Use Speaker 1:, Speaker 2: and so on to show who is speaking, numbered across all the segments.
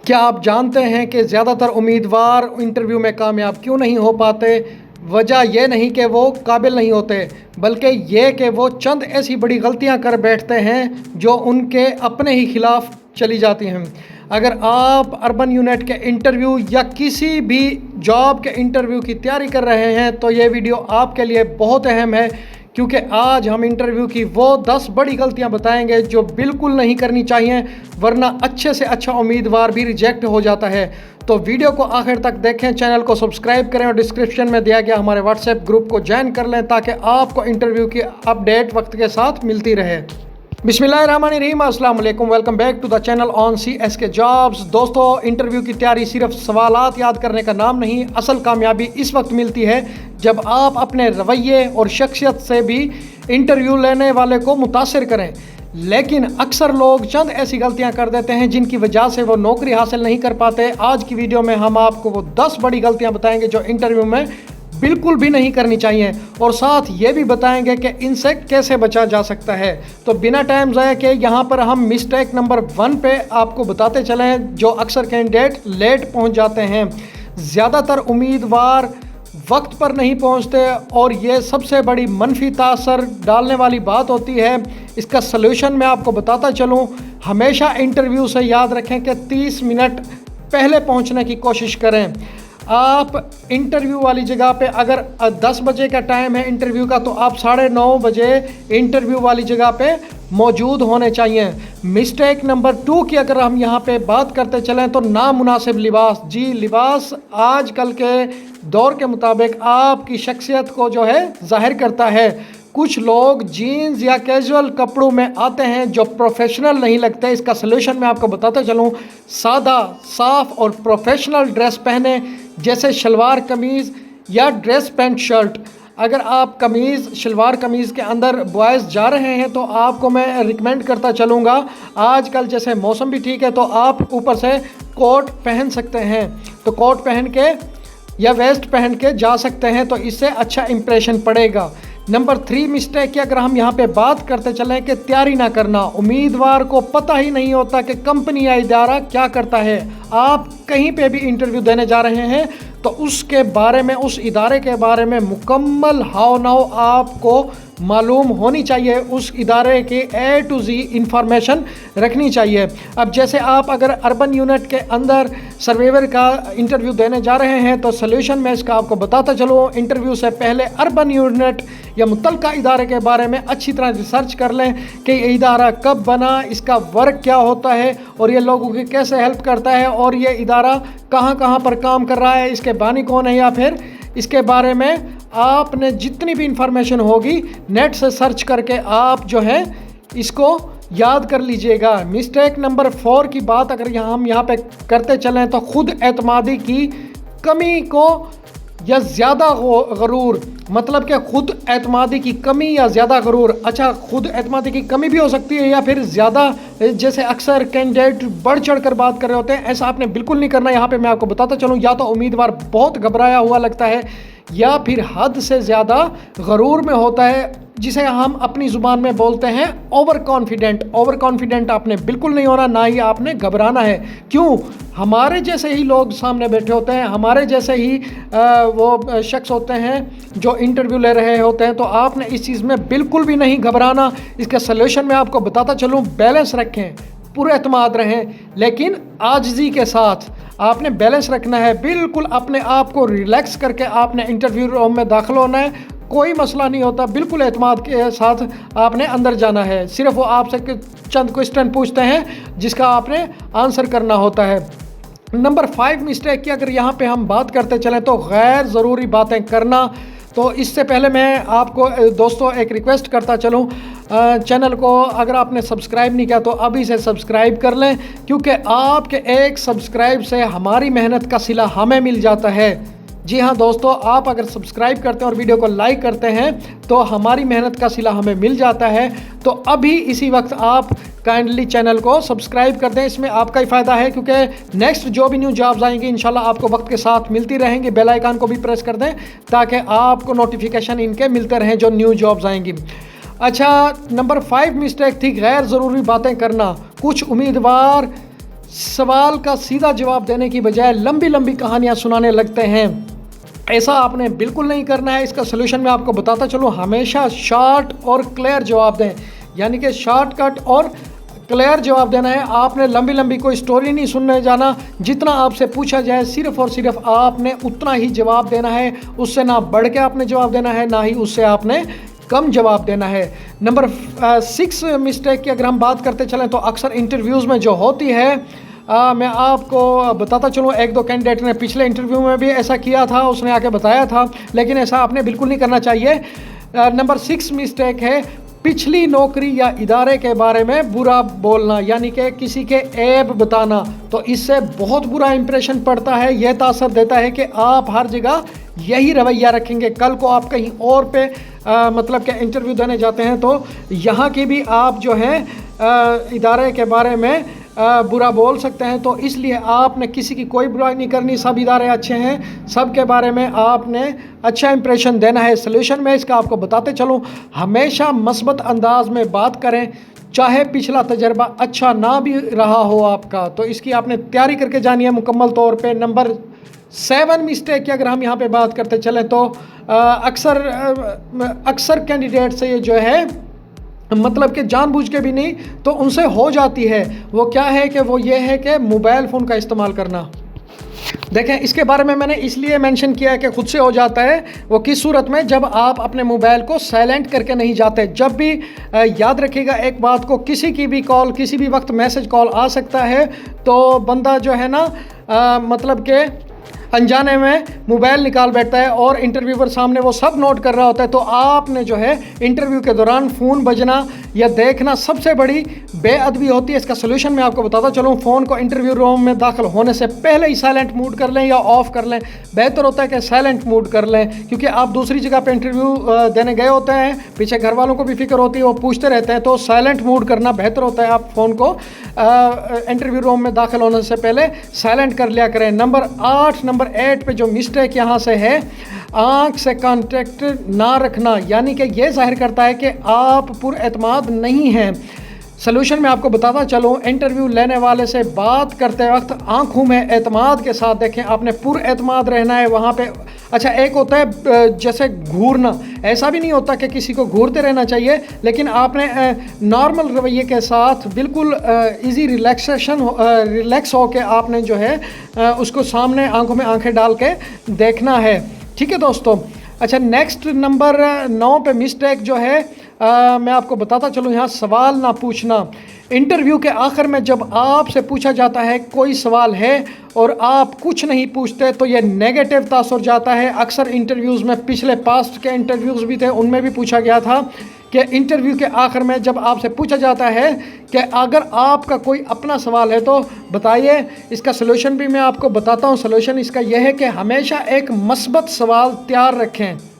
Speaker 1: क्या आप जानते हैं कि ज़्यादातर उम्मीदवार इंटरव्यू में कामयाब क्यों नहीं हो पाते? वजह यह नहीं कि वो काबिल नहीं होते, बल्कि ये कि वो चंद ऐसी बड़ी गलतियां कर बैठते हैं जो उनके अपने ही खिलाफ चली जाती हैं। अगर आप अर्बन यूनिट के इंटरव्यू या किसी भी जॉब के इंटरव्यू की तैयारी कर रहे हैं तो ये वीडियो आपके लिए बहुत अहम है, क्योंकि आज हम इंटरव्यू की वो 10 बड़ी गलतियां बताएंगे जो बिल्कुल नहीं करनी चाहिए, वरना अच्छे से अच्छा उम्मीदवार भी रिजेक्ट हो जाता है। तो वीडियो को आखिर तक देखें, चैनल को सब्सक्राइब करें और डिस्क्रिप्शन में दिया गया हमारे व्हाट्सएप ग्रुप को ज्वाइन कर लें ताकि आपको इंटरव्यू की अपडेट वक्त के साथ मिलती रहे। बिस्मिल्लाहिर्रहमानिर्रहीम, अस्सलाम वालेकुम, welcome back to the channel on CSK jobs. दोस्तों, इंटरव्यू की तैयारी सिर्फ सवालात याद करने का नाम नहीं, असल कामयाबी इस वक्त मिलती है जब आप अपने रवैये और शख्सियत से भी इंटरव्यू लेने वाले को मुतासिर करें। लेकिन अक्सर लोग चंद ऐसी गलतियां कर देते हैं जिनकी वजह से वो नौकरी हासिल नहीं कर पाते। आज की वीडियो में हम आपको वो 10 बड़ी गलतियां बताएंगे जो इंटरव्यू में बिल्कुल भी नहीं करनी चाहिए, और साथ ये भी बताएंगे कि इनसे कैसे बचा जा सकता है। तो बिना टाइम ज़ाया के यहाँ पर हम मिस्टेक नंबर 1 पे आपको बताते चलें जो अक्सर कैंडिडेट लेट पहुँच जाते हैं। ज़्यादातर उम्मीदवार वक्त पर नहीं पहुँचते और ये सबसे बड़ी मनफी तासर डालने वाली बात होती है। इसका सलूशन मैं आपको बताता चलूँ। हमेशा इंटरव्यू से याद रखें कि 30 मिनट पहले पहुँचने की कोशिश करें। आप इंटरव्यू वाली जगह पे अगर 10 बजे का टाइम है इंटरव्यू का, तो आप 9:30 बजे इंटरव्यू वाली जगह पे मौजूद होने चाहिए। मिस्टेक नंबर 2 की अगर हम यहाँ पे बात करते चलें तो नामुनासिब लिबास। जी, लिबास आजकल के दौर के मुताबिक आपकी शख्सियत को जो है ज़ाहिर करता है। कुछ लोग जीन्स या कैजुअल कपड़ों में आते हैं जो प्रोफेशनल नहीं लगते। इसका सलूशन मैं आपको बताता चलूँ। सादा, साफ़ और प्रोफेशनल ड्रेस पहने, जैसे शलवार कमीज़ या ड्रेस पैंट शर्ट। अगर आप कमीज़ शलवार कमीज़ के अंदर बॉयज़ जा रहे हैं तो आपको मैं रिकमेंड करता चलूँगा, आजकल जैसे मौसम भी ठीक है तो आप ऊपर से कोट पहन सकते हैं। तो कोट पहन के या वेस्ट पहन के जा सकते हैं, तो इससे अच्छा इंप्रेशन पड़ेगा। नंबर 3 मिस्टेक की अगर हम यहाँ पे बात करते चलें कि तैयारी ना करना। उम्मीदवार को पता ही नहीं होता कि कंपनी या इदारा क्या करता है। आप कहीं पे भी इंटरव्यू देने जा रहे हैं तो उसके बारे में, उस इदारे के बारे में मुकम्मल हाव नाव आपको मालूम होनी चाहिए। उस इदारे की A to Z इंफॉर्मेशन रखनी चाहिए। अब जैसे आप अगर अर्बन यूनिट के अंदर सर्वेवर का इंटरव्यू देने जा रहे हैं तो सलूशन मैं इसका आपको बताता चलूँ। इंटरव्यू से पहले अर्बन यूनिट या मुतल्लिका इदारे के बारे में अच्छी तरह रिसर्च कर लें कि ये इदारा कब बना, इसका वर्क क्या होता है और ये लोगों की कैसे हेल्प करता है, और ये इदारा कहाँ कहाँ पर काम कर रहा है, इसके बानी कौन है, या फिर इसके बारे में आपने जितनी भी इंफॉर्मेशन होगी नेट से सर्च करके आप जो है इसको याद कर लीजिएगा। मिस्टेक नंबर 4 की बात अगर हम यहाँ पे करते चलें तो खुद एतमादी की कमी को या ज़्यादा गरूर, मतलब कि खुद एतमादी की कमी या ज़्यादा गरूर। अच्छा, खुद एतमादी की कमी भी हो सकती है या फिर ज़्यादा, जैसे अक्सर कैंडिडेट बढ़ चढ़ कर बात कर रहे होते हैं, ऐसा आपने बिल्कुल नहीं करना। यहाँ पे मैं आपको बताता चलूँ, या तो उम्मीदवार बहुत घबराया हुआ लगता है या फिर हद से ज़्यादा गरूर में होता है, जिसे हम अपनी ज़ुबान में बोलते हैं ओवर कॉन्फिडेंट। ओवर कॉन्फिडेंट आपने बिल्कुल नहीं होना, ना ही आपने घबराना है। क्यों? हमारे जैसे ही लोग सामने बैठे होते हैं, हमारे जैसे ही वो शख्स होते हैं जो इंटरव्यू ले रहे होते हैं, तो आपने इस चीज़ में बिल्कुल भी नहीं घबराना। इसका सलूशन मैं आपको बताता चलूँ। बैलेंस रखें, पूरे एतमाद रहें, लेकिन आजिज़ी के साथ आपने बैलेंस रखना है। बिल्कुल अपने आप को रिलैक्स करके आपने इंटरव्यू रूम में दाखिल होना है। कोई मसला नहीं होता, बिल्कुल एतमाद के साथ आपने अंदर जाना है। सिर्फ वो आपसे चंद क्वेश्चन पूछते हैं जिसका आपने आंसर करना होता है। नंबर 5 मिस्टेक की अगर यहाँ पे हम बात करते चलें तो गैर ज़रूरी बातें करना। तो इससे पहले मैं आपको दोस्तों एक रिक्वेस्ट करता चलूँ, चैनल को अगर आपने सब्सक्राइब नहीं किया तो अभी से सब्सक्राइब कर लें, क्योंकि आपके एक सब्सक्राइब से हमारी मेहनत का सिला हमें मिल जाता है। जी हाँ दोस्तों, आप अगर सब्सक्राइब करते हैं और वीडियो को लाइक करते हैं तो हमारी मेहनत का सिला हमें मिल जाता है। तो अभी इसी वक्त आप काइंडली चैनल को सब्सक्राइब कर दें, इसमें आपका ही फ़ायदा है, क्योंकि नेक्स्ट जो भी न्यू जॉब्स आएंगी इंशाल्लाह आपको वक्त के साथ मिलती रहेंगी। बेल आइकन को भी प्रेस कर दें ताकि आपको नोटिफिकेशन इनके मिलते रहें जो न्यू जॉब्स आएंगी। अच्छा, नंबर 5 मिस्टेक थी गैर ज़रूरी बातें करना। कुछ उम्मीदवार सवाल का सीधा जवाब देने की बजाय लंबी लंबी कहानियाँ सुनाने लगते हैं। ऐसा आपने बिल्कुल नहीं करना है। इसका सलूशन मैं आपको बताता चलूँ, हमेशा शॉर्ट और क्लियर जवाब दें, यानी कि शॉर्टकट और क्लियर जवाब देना है। आपने लंबी लंबी कोई स्टोरी नहीं सुनने जाना, जितना आपसे पूछा जाए सिर्फ और सिर्फ आपने उतना ही जवाब देना है। उससे ना बढ़ के आपने जवाब देना है, ना ही उससे आपने कम जवाब देना है। नंबर 6 मिस्टेक की अगर हम बात करते चलें तो अक्सर इंटरव्यूज़ में जो होती है, मैं आपको बताता चलूँ, एक दो कैंडिडेट ने पिछले इंटरव्यू में भी ऐसा किया था, उसने आके बताया था, लेकिन ऐसा आपने बिल्कुल नहीं करना चाहिए। नंबर 6 मिस्टेक है पिछली नौकरी या इदारे के बारे में बुरा बोलना, यानी कि किसी के ऐब बताना। तो इससे बहुत बुरा इंप्रेशन पड़ता है, यह तासर देता है कि आप हर जगह यही रवैया रखेंगे। कल को आप कहीं और पे मतलब कि इंटरव्यू देने जाते हैं तो यहाँ की भी आप जो है इदारे के बारे में बुरा बोल सकते हैं। तो इसलिए आपने किसी की कोई बुराई नहीं करनी, सब इदारे अच्छे हैं, सब के बारे में आपने अच्छा इंप्रेशन देना है। सलूशन में इसका आपको बताते चलूँ, हमेशा मस्बत अंदाज में बात करें, चाहे पिछला तजर्बा अच्छा ना भी रहा हो आपका, तो इसकी आपने तैयारी करके जानी है मुकम्मल तौर पे। नंबर 7 मिस्टेक की अगर हम यहाँ पे बात करते चलें तो अक्सर कैंडिडेट से ये जो है मतलब कि जानबूझ के भी नहीं तो उनसे हो जाती है। वो क्या है कि वो ये है कि मोबाइल फ़ोन का इस्तेमाल करना। देखें, इसके बारे में मैंने इसलिए मेंशन किया है कि खुद से हो जाता है। वो किस सूरत में, जब आप अपने मोबाइल को साइलेंट करके नहीं जाते। जब भी याद रखिएगा एक बात को, किसी की भी कॉल, किसी भी वक्त मैसेज कॉल आ सकता है, तो बंदा जो है ना मतलब के अनजाने में मोबाइल निकाल बैठता है और इंटरव्यूअर सामने वो सब नोट कर रहा होता है। तो आपने जो है इंटरव्यू के दौरान फ़ोन बजना या देखना सबसे बड़ी बेअदबी होती है। इसका सलूशन मैं आपको बताता चलूँ, फ़ोन को इंटरव्यू रूम में दाखिल होने से पहले ही साइलेंट मूड कर लें या ऑफ़ कर लें। बेहतर होता है कि साइलेंट मूड कर लें, क्योंकि आप दूसरी जगह पर इंटरव्यू देने गए होते हैं, पीछे घर वालों को भी फिक्र होती है, वो पूछते रहते हैं, तो साइलेंट मूड करना बेहतर होता है। आप फ़ोन को इंटरव्यू रूम में दाखिल होने से पहले साइलेंट कर लिया करें। नंबर 8 पे जो मिस्टेक यहाँ से है, आंख से कांटेक्ट ना रखना, यानी कि ये जाहिर करता है कि आप पुरएतमाद नहीं हैं। सलूशन में आपको बताता चलूँ, इंटरव्यू लेने वाले से बात करते वक्त आंखों में एतमाद के साथ देखें, आपने पुरएतमाद रहना है वहाँ पे। अच्छा, एक होता है जैसे घूरना, ऐसा भी नहीं होता कि किसी को घूरते रहना चाहिए, लेकिन आपने नॉर्मल रवैये के साथ बिल्कुल इजी रिलैक्स हो के आपने जो है उसको सामने आंखों में आंखें डाल के देखना है। ठीक है दोस्तों। अच्छा, नेक्स्ट नंबर 9 पे मिस्टेक जो है मैं आपको बताता चलूँ, यहाँ सवाल ना पूछना। इंटरव्यू के आखिर में जब आपसे पूछा जाता है कोई सवाल है और आप कुछ नहीं पूछते, तो ये नेगेटिव तासुर जाता है। अक्सर इंटरव्यूज़ में, पिछले पास्ट के इंटरव्यूज़ भी थे, उनमें भी पूछा गया था कि इंटरव्यू के आखिर में जब आपसे पूछा जाता है कि अगर आपका कोई अपना सवाल है तो बताइए। इसका सलूशन भी मैं आपको बताता हूँ। सलूशन इसका यह है कि हमेशा एक मस्बत सवाल तैयार रखें।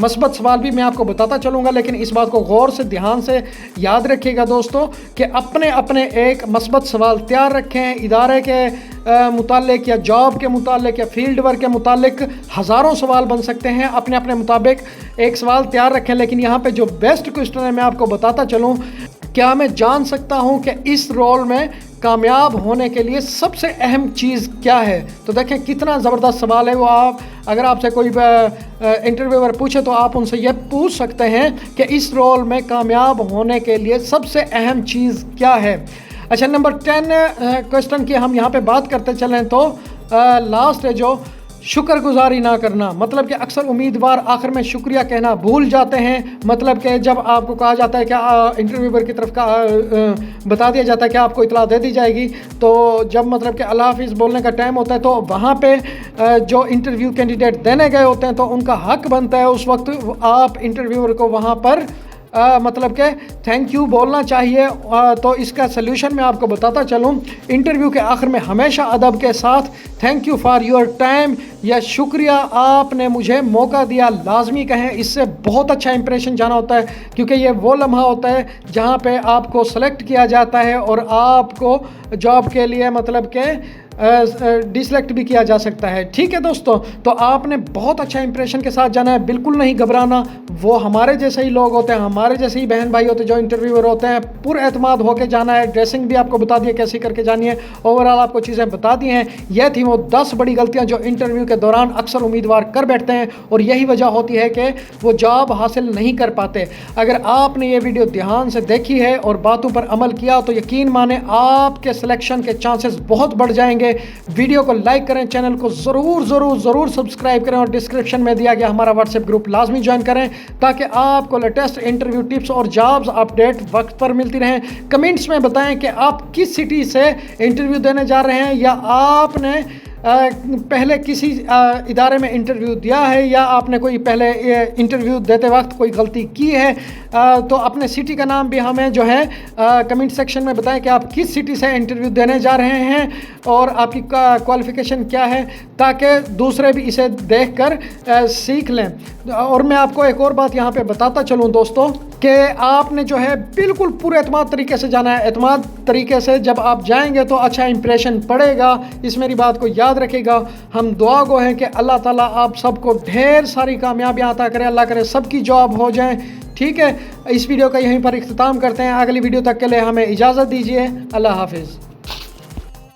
Speaker 1: मस्बत सवाल भी मैं आपको बताता चलूँगा, लेकिन इस बात को गौर से, ध्यान से याद रखिएगा दोस्तों कि अपने अपने एक मस्बत सवाल तैयार रखें। इदारे के मुतालिक या जॉब के मुतालिक या फील्ड वर्क के मुतालिक हज़ारों सवाल बन सकते हैं, अपने अपने मुताबिक एक सवाल तैयार रखें। लेकिन यहाँ पे जो बेस्ट क्वेश्चन है मैं आपको बताता चलूँ, क्या मैं जान सकता हूँ कि इस रोल में कामयाब होने के लिए सबसे अहम चीज़ क्या है? तो देखें कितना ज़बरदस्त सवाल है वो। आप अगर आपसे कोई इंटरव्यूअर पूछे तो आप उनसे ये पूछ सकते हैं कि इस रोल में कामयाब होने के लिए सबसे अहम चीज़ क्या है। अच्छा, नंबर 10 क्वेश्चन की हम यहाँ पे बात करते चलें तो लास्ट है जो शुक्रगुजारी ना करना। मतलब कि अक्सर उम्मीदवार आखिर में शुक्रिया कहना भूल जाते हैं। मतलब कि जब आपको कहा जाता है कि इंटरव्यूअर की तरफ का बता दिया जाता है कि आपको इतला दे दी जाएगी, तो जब मतलब कि अल्लाह हाफिज़ बोलने का टाइम होता है तो वहाँ पे जो इंटरव्यू कैंडिडेट देने गए होते हैं तो उनका हक बनता है उस वक्त आप इंटरव्यूअर को वहाँ पर मतलब कि थैंक यू बोलना चाहिए। तो इसका सल्यूशन मैं आपको बताता चलूँ, इंटरव्यू के आखिर में हमेशा अदब के साथ thank you for your time या शुक्रिया आपने मुझे मौका दिया लाजमी कहें। इससे बहुत अच्छा इंप्रेशन जाना होता है, क्योंकि ये वो लम्हा होता है जहाँ पे आपको सेलेक्ट किया जाता है और आपको जॉब के लिए मतलब के डिसलेक्ट भी किया जा सकता है। ठीक है दोस्तों, तो आपने बहुत अच्छा इंप्रेशन के साथ जाना है, बिल्कुल नहीं घबराना। वो हमारे जैसे ही लोग होते हैं, हमारे जैसे ही बहन भाई होते हैं जो इंटरव्यूअर होते हैं, पुरएतमाद होकर जाना है। ड्रेसिंग भी आपको बता दी है कैसी करके जानी है, ओवरऑल आपको चीज़ें बता दी हैं। यह थी वो 10 बड़ी गलतियां जो इंटरव्यू के दौरान अक्सर उम्मीदवार कर बैठते हैं और यही वजह होती है कि वो जॉब हासिल नहीं कर पाते। अगर आपने ये वीडियो ध्यान से देखी है और बातों पर अमल किया तो यकीन माने आपके सिलेक्शन के चांसेस बहुत बढ़ जाएंगे। वीडियो को लाइक करें, चैनल को ज़रूर सब्सक्राइब करें और डिस्क्रिप्शन में दिया गया हमारा व्हाट्सएप ग्रुप लाजमी ज्वाइन करें ताकि आपको लेटेस्ट इंटरव्यू टिप्स और जॉब्स अपडेट वक्त पर मिलती रहें। कमेंट्स में बताएं कि आप किस सिटी से इंटरव्यू देने जा रहे हैं, या आपने पहले किसी इदारे में इंटरव्यू दिया है, या आपने कोई पहले इंटरव्यू देते वक्त कोई गलती की है। तो अपने सिटी का नाम भी हमें जो है कमेंट सेक्शन में बताएं कि आप किस सिटी से इंटरव्यू देने जा रहे हैं और आपकी क्वालिफ़िकेशन क्या है, ताकि दूसरे भी इसे देखकर सीख लें। और मैं आपको एक और बात यहाँ पे बताता चलूँ दोस्तों कि आपने जो है बिल्कुल पूरे एतमाद तरीके से जाना है। एतमाद तरीके से जब आप जाएंगे तो अच्छा इंप्रेशन पड़ेगा, इस मेरी बात को याद रखिएगा। हम दुआ गो हैं कि अल्लाह ताला आप सबको ढेर सारी कामयाबियाँ अता करें, अल्लाह करे सबकी जॉब हो जाए। ठीक है, इस वीडियो का यहीं पर इख्तिताम करते हैं। अगली वीडियो तक के लिए हमें इजाज़त दीजिए। अल्लाह हाफिज़।